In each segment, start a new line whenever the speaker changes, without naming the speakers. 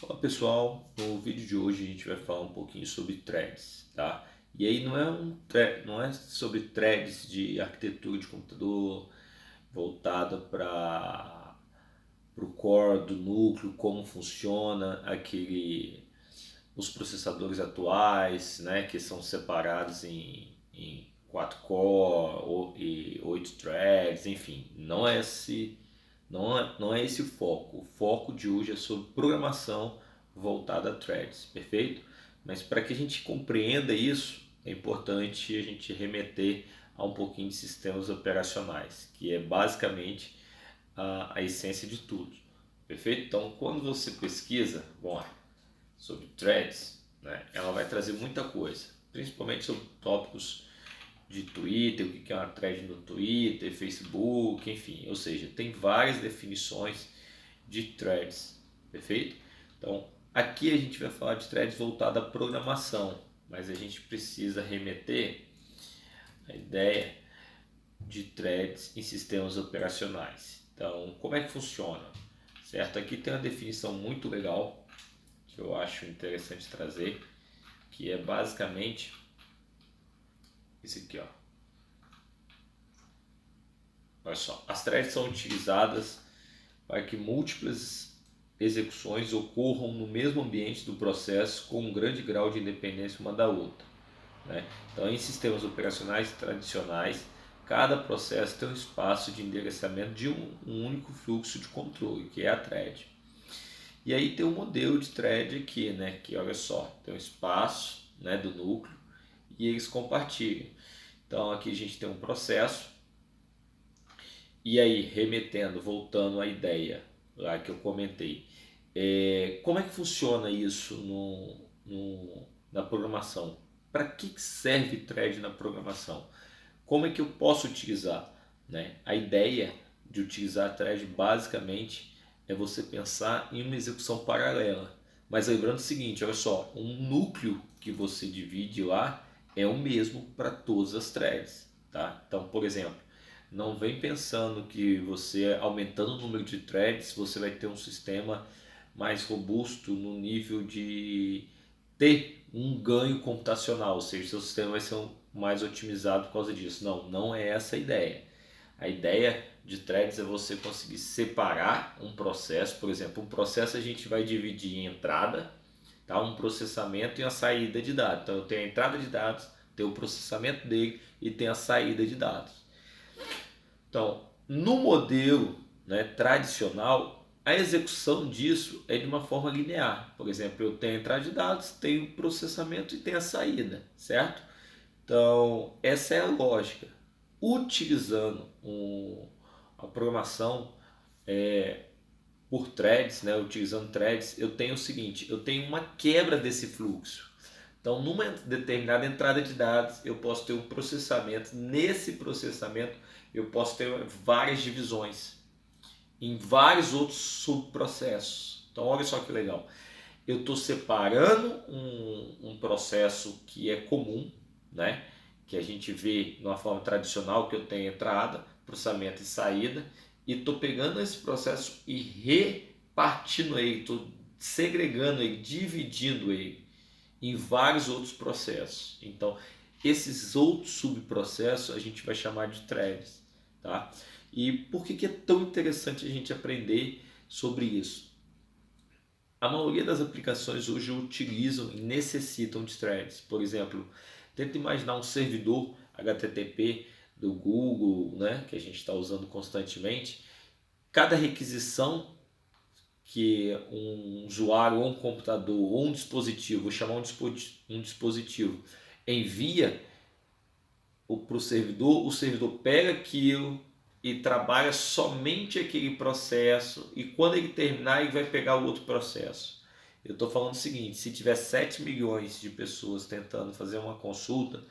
Fala pessoal, no vídeo de hoje a gente vai falar um pouquinho sobre threads, tá? E aí não é sobre threads de arquitetura de computador voltada para o core do núcleo, como funciona os processadores atuais, né, que são separados em 4 core e 8 threads, enfim, não é esse o foco. O foco de hoje é sobre programação voltada a threads, perfeito? Mas para que a gente compreenda isso, é importante a gente remeter a um pouquinho de sistemas operacionais, que é basicamente a essência de tudo, perfeito? Então, quando você pesquisa, bom, sobre threads, né, ela vai trazer muita coisa, principalmente sobre tópicos de Twitter, o que é uma thread no Twitter, Facebook, enfim, ou seja, tem várias definições de threads, perfeito? Então, aqui a gente vai falar de threads voltada à programação, mas a gente precisa remeter a ideia de threads em sistemas operacionais. Então, como é que funciona? Certo? Aqui tem uma definição muito legal que eu acho interessante trazer, que é basicamente esse aqui, ó. Olha só, as threads são utilizadas para que múltiplas execuções ocorram no mesmo ambiente do processo com um grande grau de independência uma da outra, né? Então, em sistemas operacionais tradicionais, cada processo tem um espaço de endereçamento de um único fluxo de controle, que é a thread. E aí tem um modelo de thread aqui, né? Que olha só, tem um espaço, né, do núcleo e eles compartilham. Então aqui a gente tem um processo. E aí, remetendo, voltando à ideia lá que eu comentei, como é que funciona isso na programação? Para que serve thread na programação? Como é que eu posso utilizar? Né? A ideia de utilizar a thread basicamente é você pensar em uma execução paralela. Mas lembrando o seguinte, olha só, um núcleo que você divide lá é o mesmo para todas as threads. Tá? Então, por exemplo, não vem pensando que você aumentando o número de threads você vai ter um sistema mais robusto no nível de ter um ganho computacional, ou seja, seu sistema vai ser mais otimizado por causa disso. Não, não é essa a ideia. A ideia de threads é você conseguir separar um processo, por exemplo, um processo a gente vai dividir em entrada, tá? Um processamento e a saída de dados. Então eu tenho a entrada de dados, tenho o processamento dele e tenho a saída de dados. Então, no modelo, né, tradicional, a execução disso é de uma forma linear. Por exemplo, eu tenho a entrada de dados, tenho o processamento e tenho a saída, certo? Então, essa é a lógica. Utilizando a programação por threads, né, utilizando threads, eu tenho o seguinte, eu tenho uma quebra desse fluxo. Então, numa determinada entrada de dados, eu posso ter um processamento. Nesse processamento, eu posso ter várias divisões em vários outros subprocessos. Então, olha só que legal. Eu estou separando um processo que é comum, né? Que a gente vê de uma forma tradicional, que eu tenho entrada, processamento e saída, e estou pegando esse processo e repartindo ele, estou segregando ele, dividindo ele em vários outros processos. Então, esses outros subprocessos a gente vai chamar de threads, tá? E por que é tão interessante a gente aprender sobre isso? A maioria das aplicações hoje utilizam e necessitam de threads. Por exemplo, tenta imaginar um servidor HTTP do Google, né, que a gente está usando constantemente. Cada requisição que um usuário ou um computador ou um dispositivo, vou chamar um dispositivo, envia para o servidor pega aquilo e trabalha somente aquele processo e quando ele terminar ele vai pegar o outro processo. Eu estou falando o seguinte, se tiver 7 milhões de pessoas tentando fazer uma consulta,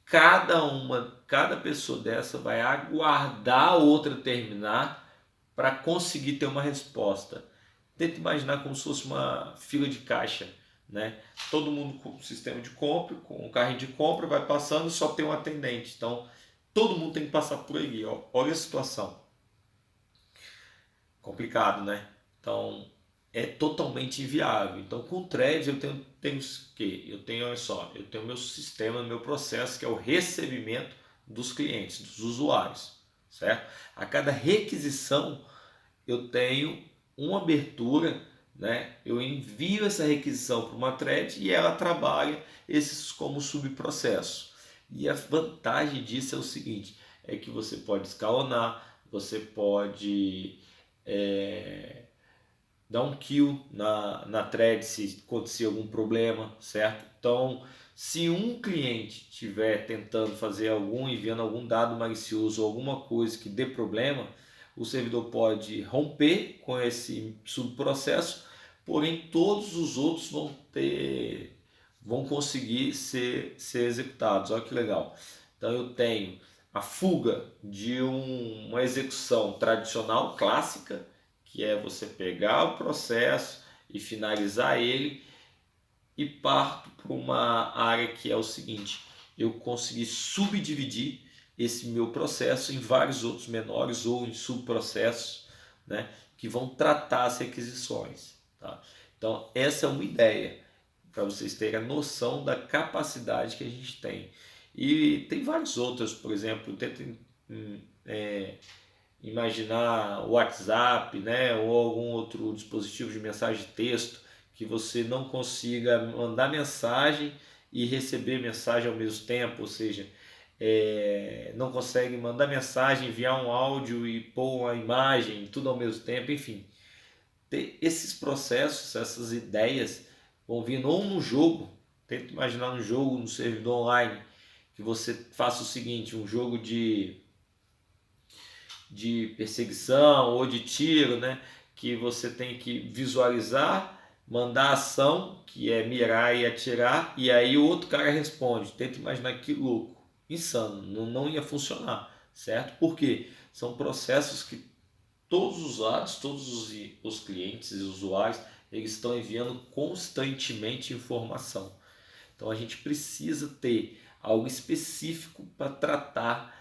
cada pessoa dessa vai aguardar a outra terminar para conseguir ter uma resposta. Tenta imaginar como se fosse uma fila de caixa, né? Todo mundo com o sistema de compra, com o carrinho de compra, vai passando e só tem um atendente. Então, todo mundo tem que passar por ali. Ó. Olha a situação. Complicado, né? Então, é totalmente inviável. Então, com o Threads eu tenho o quê? Eu tenho, olha só, eu tenho meu sistema, meu processo, que é o recebimento dos clientes, dos usuários, certo? A cada requisição eu tenho uma abertura, né? Eu envio essa requisição para uma thread e ela trabalha esses como subprocesso. E a vantagem disso é o seguinte, é que você pode escalonar, você pode dar um kill na thread se acontecer algum problema, certo? Então, se um cliente estiver tentando fazer enviando algum dado malicioso ou alguma coisa que dê problema, o servidor pode romper com esse subprocesso, porém todos os outros vão conseguir ser executados. Olha que legal. Então eu tenho a fuga de uma execução tradicional, clássica, que é você pegar o processo e finalizar ele, e parto para uma área que é o seguinte: eu consegui subdividir esse meu processo em vários outros menores ou em subprocessos, né, que vão tratar as requisições. Tá? Então essa é uma ideia para vocês terem a noção da capacidade que a gente tem. E tem vários outros, por exemplo, tentem imaginar o WhatsApp, né, ou algum outro dispositivo de mensagem de texto que você não consiga mandar mensagem e receber mensagem ao mesmo tempo, ou seja, não consegue mandar mensagem, enviar um áudio e pôr uma imagem, tudo ao mesmo tempo, enfim. Esses processos, essas ideias vão vir ou no jogo, tenta imaginar um jogo no servidor online, que você faça o seguinte, um jogo de perseguição ou de tiro, né? Que você tem que visualizar, mandar ação, que é mirar e atirar, e aí o outro cara responde. Tenta imaginar que louco, insano, não ia funcionar, certo? Porque são processos que todos os usuários, todos os clientes e usuários, eles estão enviando constantemente informação. Então a gente precisa ter algo específico para tratar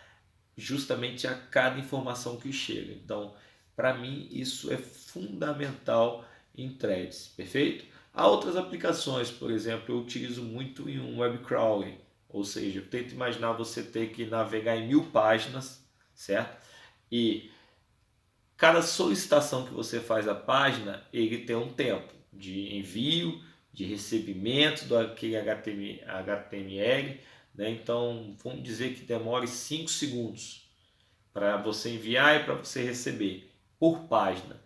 justamente a cada informação que chega. Então, para mim, isso é fundamental em threads, perfeito? Há outras aplicações, por exemplo, eu utilizo muito em um web crawling, ou seja, eu tento imaginar você ter que navegar em 1000 páginas, certo? E cada solicitação que você faz à página, ele tem um tempo de envio, de recebimento do aquele HTML, né? Então, vamos dizer que demore 5 segundos para você enviar e para você receber por página.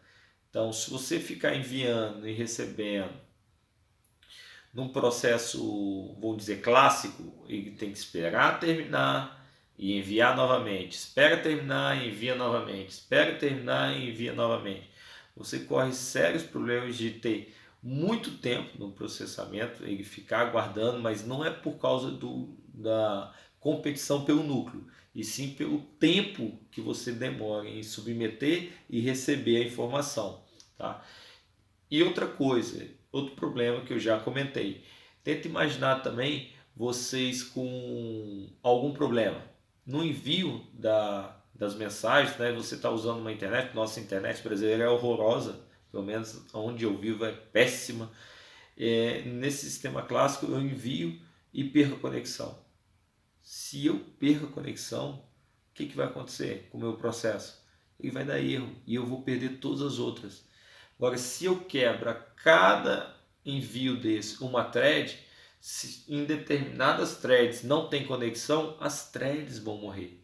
Então, se você ficar enviando e recebendo num processo, vamos dizer, clássico, ele tem que esperar terminar e enviar novamente. Espera terminar e envia novamente. Espera terminar e envia novamente. Você corre sérios problemas de ter muito tempo no processamento, ele ficar aguardando, mas não é por causa da competição pelo núcleo, e sim pelo tempo que você demora em submeter e receber a informação. Tá? E outra coisa, outro problema que eu já comentei, tenta imaginar também vocês com algum problema no envio das mensagens, né? Você está usando uma internet, nossa internet brasileira é horrorosa, pelo menos onde eu vivo é péssima. Nesse sistema clássico eu envio e perco a conexão. Se eu perco a conexão, o que vai acontecer com o meu processo? Ele vai dar erro e eu vou perder todas as outras. Agora, se eu quebro a cada envio desse uma thread, se em determinadas threads não tem conexão, as threads vão morrer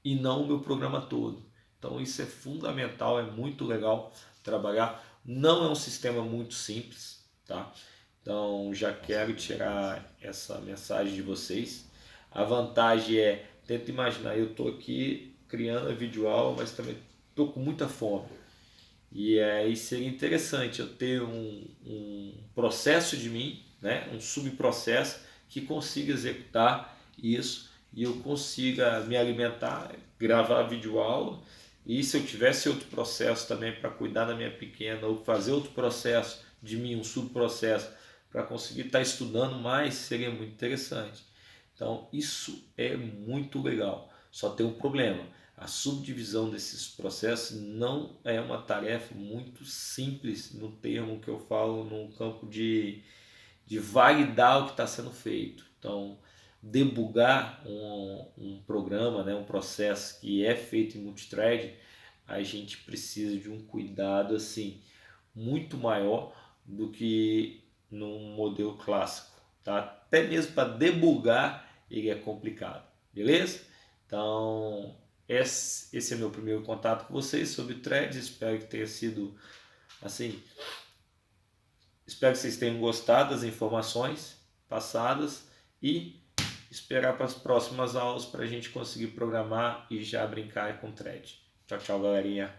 e não o meu programa todo. Então isso é fundamental, é muito legal trabalhar. Não é um sistema muito simples, tá? Então já quero tirar essa mensagem de vocês. A vantagem é, tenta imaginar, eu estou aqui criando a videoaula, mas também estou com muita fome. E aí seria interessante eu ter um processo de mim, né, um subprocesso que consiga executar isso e eu consiga me alimentar, gravar videoaula. E se eu tivesse outro processo também para cuidar da minha pequena ou fazer outro processo de mim, um subprocesso, para conseguir estar estudando mais, seria muito interessante. Então isso é muito legal. Só tem um problema. A subdivisão desses processos não é uma tarefa muito simples no termo que eu falo no campo de validar o que está sendo feito. Então, debugar um programa, né, um processo que é feito em multithread, a gente precisa de um cuidado assim muito maior do que num modelo clássico, tá? Até mesmo para debugar ele é complicado, beleza? Então esse é meu primeiro contato com vocês sobre threads. Espero que tenha sido assim, espero que vocês tenham gostado das informações passadas e esperar para as próximas aulas para a gente conseguir programar e já brincar com thread. Tchau, tchau, galerinha.